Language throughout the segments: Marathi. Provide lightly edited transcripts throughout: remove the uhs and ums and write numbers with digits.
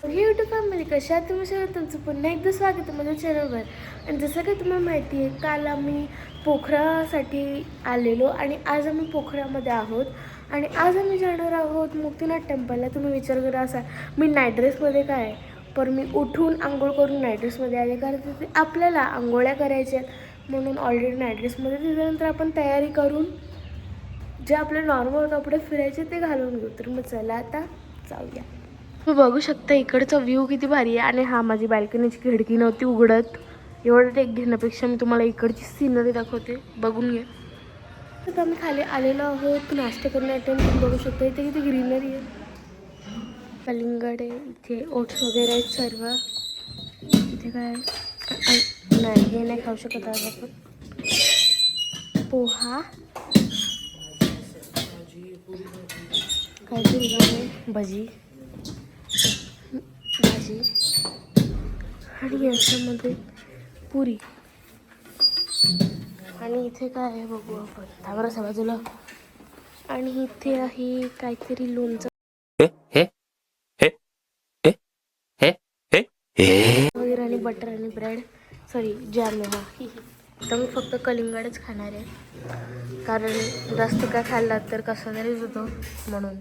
यूट्यूब फॅमिली कशा आहात तुम्ही सगळं. तुमचं पुन्हा एकदा स्वागत आहे माझ्या चॅनलवर. आणि जसं काही तुम्हाला माहिती आहे, काल आम्ही पोखरासाठी आलेलो आणि आज आम्ही पोखरामध्ये आहोत. आणि आज आम्ही जाणार आहोत मुक्तिनाथ टेम्पलला. तुम्ही विचार करा असा मी नाईट ड्रेसमध्ये काय, पण मी उठून आंघोळ करून नाईट ड्रेसमध्ये आले, कारण तिथे आपल्याला आंघोळ्या करायच्या आहेत म्हणून ऑलरेडी नाईट ड्रेसमध्ये. त्याच्यानंतर आपण तयारी करून जे आपले नॉर्मल कपडे फिरायचे ते घालून घेऊ. तर मग चला आता जाऊया. तुम्ही बघू शकता इकडचा व्ह्यू किती भारी आहे. आणि हा माझी बाल्कनीची खिडकी नव्हती उघडत. एवढं टेक घेण्यापेक्षा मी तुम्हाला इकडची सीनरी दाखवते, बघून घ्या. तर आम्ही खाली आलेलो आहोत नाश्ता करण्यासाठी. तुम्ही बघू शकता इथे किती ग्रीनरी आहे. कलिंगड आहे इथे, ओट्स वगैरे आहेत सर्व. इथे काय नाही, हे नाही खाऊ शकत आज आपण. पोहा, काहीतरी भजी भाजी आणि याच्यामध्ये पुरी. आणि इथे काय आहे बघू आपण, थांबरा बाजूला. आणि इथे आहे काहीतरी लोणचं वगैरे आणि बटर आणि ब्रेड, सॉरी जॅम आहे हा. तर मी फक्त कलिंगडच खाणार आहे, कारण जास्त काय खाल्ला तर कसं तरीच होतो म्हणून.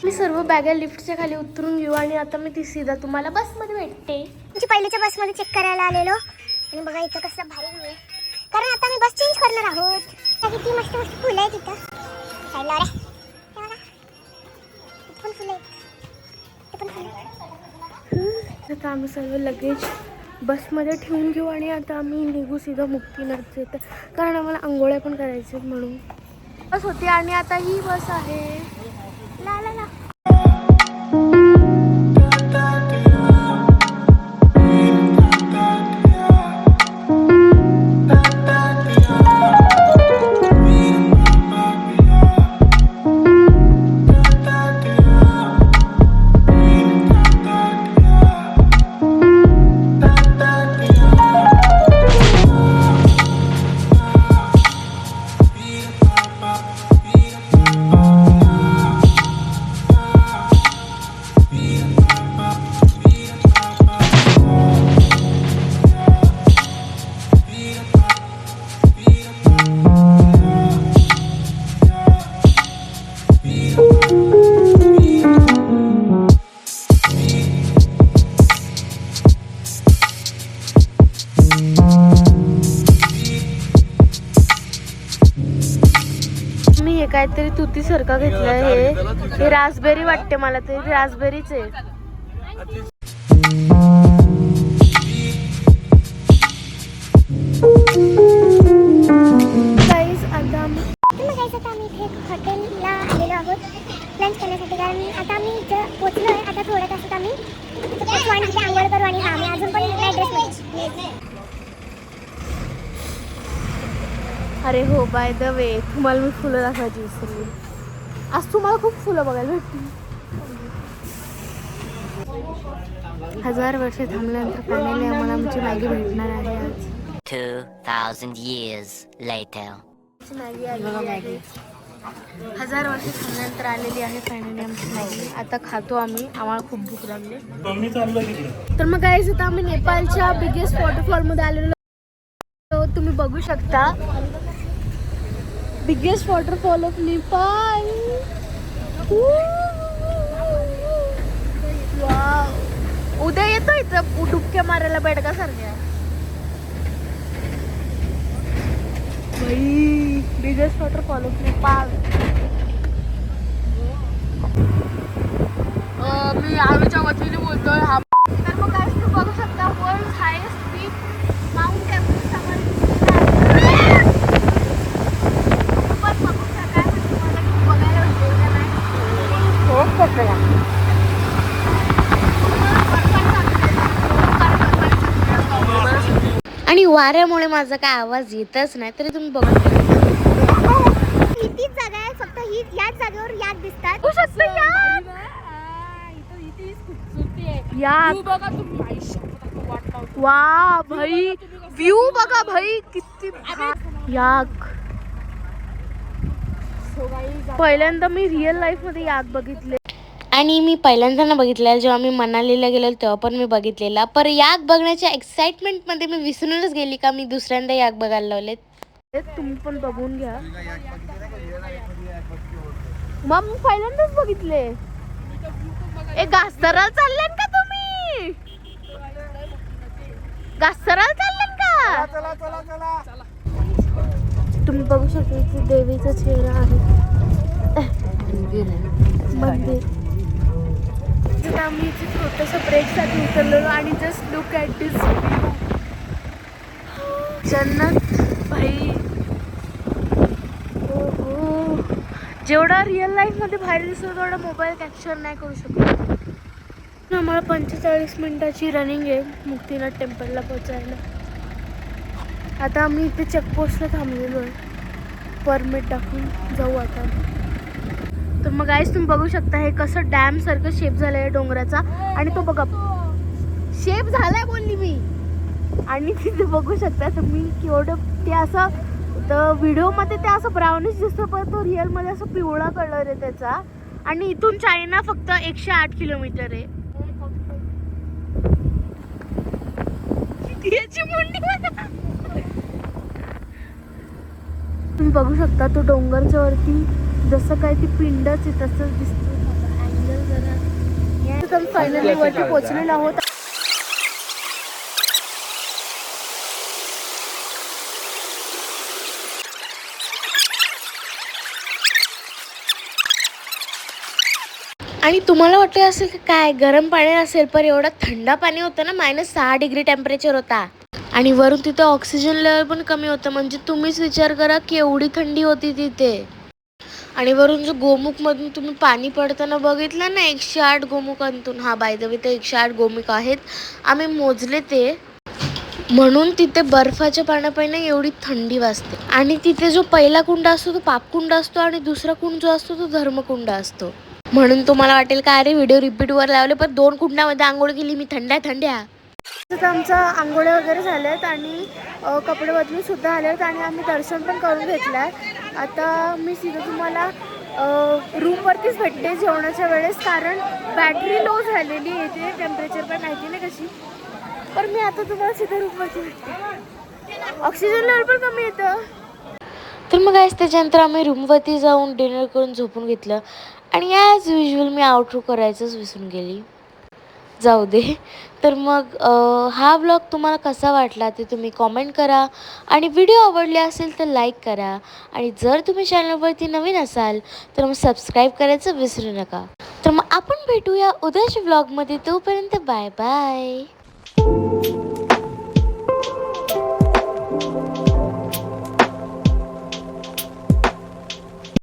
मी सर्व बॅगा लिफ्टच्या खाली उतरून घेऊ आणि आता मी ती सीधा तुम्हाला बसमध्ये भेटते. तुमची पहिलीच्या बसमध्ये चेक करायला आलेलो. आणि बघा इथं कसं भारी आहे, कारण आता मी बस चेंज करणार आहोत. किती मस्त मस्त फुलं आहे तिथं. खायला रे पण फुलं आता आम्ही सर्व लगेज बसमध्ये ठेवून घेऊ आणि आता आम्ही निघू सीधा मुक्तिनाथचे, कारण आम्हाला आंघोळ्या पण करायचे म्हणून. बस होती आणि आता ही बस आहे. ला ला ला. काहीतरी तुती सारखा घेतलंय. हे रासबेरी वाटते मला, ते रासबेरीच आहे. गाईस आता आम्ही इथे हॉटेलला आलेलो आहोत लंच करण्यासाठी, कारण आता आम्ही इथं पोचलो आहे. आता थोड्या तासात आम्ही आंघोळ करू. आणि आम्ही अजून पण नाईट ड्रेसमध्ये. अरे हो, बाय द वे तुम्हाला मी फुलं दाखवायची विसरली. आज तुम्हाला खूप फुलं बघायला भेटतील. 1000 वर्ष थांबल्यानंतर फायनली आम्हाला आमची मॅगी भेटणार आहे आज. 2000 years later. मॅगी आलेली आहे. 1000 वर्ष थांबल्यानंतर आलेली आहे फायनली आमची मॅगी. आता खातो आम्ही, आम्हाला खूप भूक लागली. तर मग काय, आता आम्ही नेपाळच्या बिगेस्ट वॉटरफॉलमध्ये आलेलो. तुम्ही बघू शकता, biggest waterfall of Nepal. Wow, उद्या येतो इथं डुबक्या मारायला बेडकासारख्या. भाई, बिगेस्ट वॉटरफॉल ऑफ नेपाळ. मी आळूच्या वतीने बोलतोय हा. तर मग काय तुम्ही बघू शकता, वर्ल्ड हायेस्ट पीक माउंट एव्हरेस्ट आणि वाऱ्यामुळे माझा काय आवाज येतच नाही, तरी तुम्ही बघू शकता. किती जागा आहे, फक्त ही याच जागेवर याद दिसतात. वा भाई, व्यू बघा भाई किती याक. पहिल्यांदा मी रिअल लाईफ मध्ये याक बघितले आणि मी पहिल्यांदा ना बघितलेला जेव्हा मी मनालीला गेलेलो तेव्हा पण मी बघितलेला. पर याक बघण्याच्या एक्साइटमेंटमध्ये मी विसरूनच गेली का मी दुसऱ्यांदा याक बघायला लावले. तुम्ही पण बघून घ्या. मग मी पहिल्यांदाच बघितले. ए घासराला चालल्यान का तुम्ही? घासराला चालल्यान का? चला चला चला. तुम्ही बघू शकता इथे देवीचा चेहरा आहे. मंदिर. आम्ही इथे छोटंसं ब्रेकसाठी उतरलेलो आणि जस्ट लुक ॲट दिस जन्नत भाई. हो जेवढा रिअल लाईफमध्ये बाहेर दिसतो तेवढा मोबाईल कॅप्चर नाही करू शकतो. आम्हाला 45 मिनिटाची रनिंग आहे मुक्तीनाथ टेम्पलला पोचायला. आता आम्ही इथे चेकपोस्टला थांबलेलो आहे. परमिट टाकून जाऊ आता. तर मग गाईस तुम्ही बघू शकता हे कसं डॅम सारखं शेप झालं आहे डोंगराचा. आणि तो बघा शेप झालाय बोलली मी. आणि तिथे बघू शकता तुम्ही केवढं ते असं तर व्हिडिओमध्ये ते असं ब्राउनिश दिसतं पण तो रिअलमध्ये असं पिवळा कलर आहे त्याचा. आणि इथून चायना फक्त 108 किलोमीटर आहे. याची मुंडी तुम्ही बघू शकता तो डोंगरच्या वरती जसं काय ती पिंडच आहे तसंच दिसतो. अँगल जरा फायनली वरती पोहोचलेलो आहोत. आणि तुम्हाला वाटलं असेल की काय गरम पाणी असेल पण एवढा थंड पाणी होतं ना. -6 डिग्री टेम्परेचर होता. आणि वरून तिथे ऑक्सिजन लेवल पण कमी होतं. म्हणजे तुम्हीच विचार करा की एवढी थंडी होती तिथे. आणि वरून जो गोमुखमधून तुम्ही पाणी पडताना बघितलं ना 108 गोमुखांतून. हा बाय द वे ते 108 गोमुख आहेत. आम्ही मोजले ते. म्हणून तिथे बर्फाच्या पाण्यापायी एवढी थंडी वाजते. आणि तिथे जो पहिला कुंड असतो तो पापकुंड असतो आणि दुसरा कुंड जो असतो तो धर्मकुंड असतो. म्हणून तुम्हाला वाटेल का अरे व्हिडिओ रिपीटवर लावले पण 2 कुंडामध्ये आंघोळ केली मी थंड्या. तर आमचा आंघोळ्या वगैरे झाल्यात आणि कपडे बदलून सुद्धा आलेत आणि आम्ही दर्शन पण करून घेतलं आहे. आता मी सीधा तुम्हाला रूमवरतीच भेटते जेवणाच्या वेळेस कारण बॅटरी लो झालेली आहे. इथे टेम्परेचर पण माहिती नाही कशी. पण मी आता तुम्हाला सीधा रूमवरती भेटते. ऑक्सिजन लेवल पण कमी येतं. तर मग आज त्याच्यानंतर आम्ही रूमवरती जाऊन डिनर करून झोपून घेतलं. आणि ॲज युजल मी आउटरो करायचंच विसरून गेली. जाऊ दे. तर मग हा व्लॉग तुम्हाला कसा वाटला ते तुम्ही कॉमेंट करा. आणि व्हिडिओ आवडले असेल तर लाईक करा. आणि जर तुम्ही चॅनलवरती नवीन असाल तर मग सबस्क्राईब करायचं विसरू नका. तर मग आपण भेटूया उद्याच्या व्लॉगमध्ये. तोपर्यंत बाय बाय.